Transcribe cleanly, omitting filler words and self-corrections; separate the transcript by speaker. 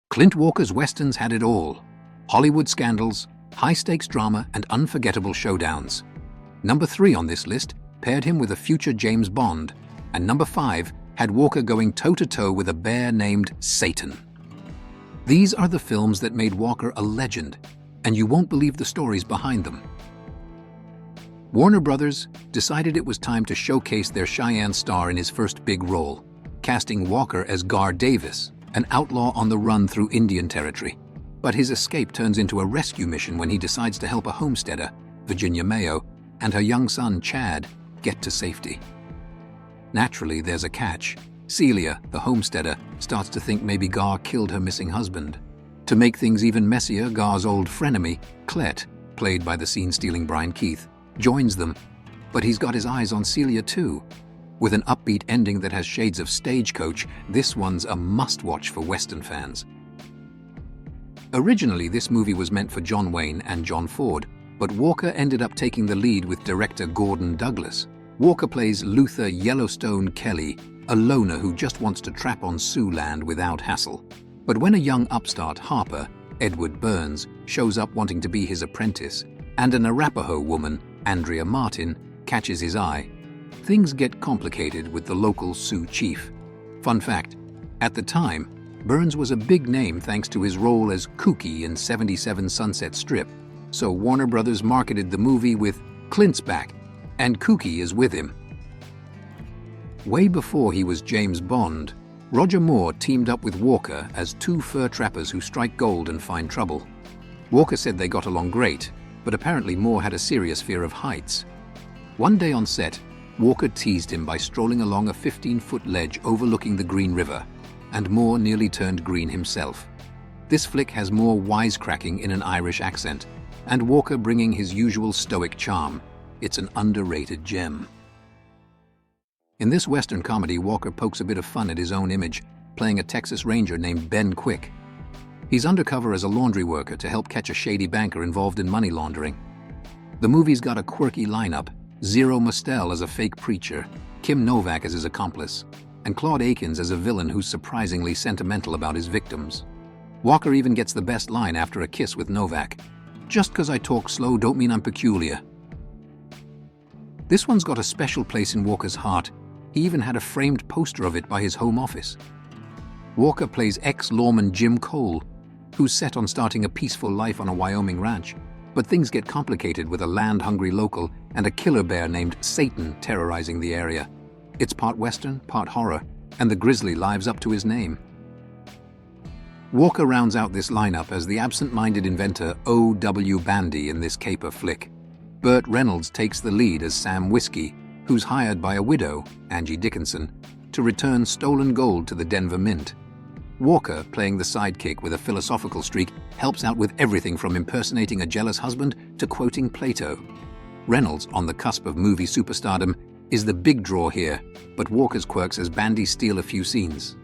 Speaker 1: Clint Walker's westerns had it all: Hollywood scandals, high-stakes drama, and unforgettable showdowns. Number 3 on this list paired him with a future James Bond, and number 5 had Walker going toe-to-toe with a bear named Satan. These are the films that made Walker a legend, and you won't believe the stories behind them. Warner Brothers decided it was time to showcase their Cheyenne star in his first big role, casting Walker as Gar Davis, an outlaw on the run through Indian Territory. But his escape turns into a rescue mission when he decides to help a homesteader, Virginia Mayo, and her young son, Chad, get to safety. Naturally, there's a catch. Celia, the homesteader, starts to think maybe Gar killed her missing husband. To make things even messier, Gar's old frenemy, Clet, played by the scene-stealing Brian Keith, joins them, but he's got his eyes on Celia too. With an upbeat ending that has shades of Stagecoach, this one's a must-watch for Western fans. Originally, this movie was meant for John Wayne and John Ford, but Walker ended up taking the lead with director Gordon Douglas. Walker plays Luther Yellowstone Kelly, a loner who just wants to trap on Sioux land without hassle. But when a young upstart, Harper, Edward Burns, shows up wanting to be his apprentice, and an Arapaho woman, Andrea Martin, catches his eye, things get complicated with the local Sioux chief. Fun fact, at the time, Burns was a big name thanks to his role as Kooky in 77 Sunset Strip, so Warner Brothers marketed the movie with "Clint's back, and Kooky is with him." Way before he was James Bond, Roger Moore teamed up with Walker as two fur trappers who strike gold and find trouble. Walker said they got along great, but apparently Moore had a serious fear of heights. One day on set, Walker teased him by strolling along a 15-foot ledge overlooking the Green River, and Moore nearly turned green himself. This flick has more wisecracking in an Irish accent, and Walker bringing his usual stoic charm. It's an underrated gem. In this Western comedy, Walker pokes a bit of fun at his own image, playing a Texas Ranger named Ben Quick. He's undercover as a laundry worker to help catch a shady banker involved in money laundering. The movie's got a quirky lineup: Zero Mostel as a fake preacher, Kim Novak as his accomplice, and Claude Akins as a villain who's surprisingly sentimental about his victims. Walker even gets the best line after a kiss with Novak: "Just 'cause I talk slow don't mean I'm peculiar." This one's got a special place in Walker's heart. He even had a framed poster of it by his home office. Walker plays ex-lawman Jim Cole, who's set on starting a peaceful life on a Wyoming ranch, but things get complicated with a land-hungry local and a killer bear named Satan terrorizing the area. It's part Western, part horror, and the Grizzly lives up to his name. Walker rounds out this lineup as the absent-minded inventor O.W. Bandy in this caper flick. Burt Reynolds takes the lead as Sam Whiskey, who's hired by a widow, Angie Dickinson, to return stolen gold to the Denver Mint. Walker, playing the sidekick with a philosophical streak, helps out with everything from impersonating a jealous husband to quoting Plato. Reynolds, on the cusp of movie superstardom, is the big draw here, but Walker's quirks as Bandy steal a few scenes.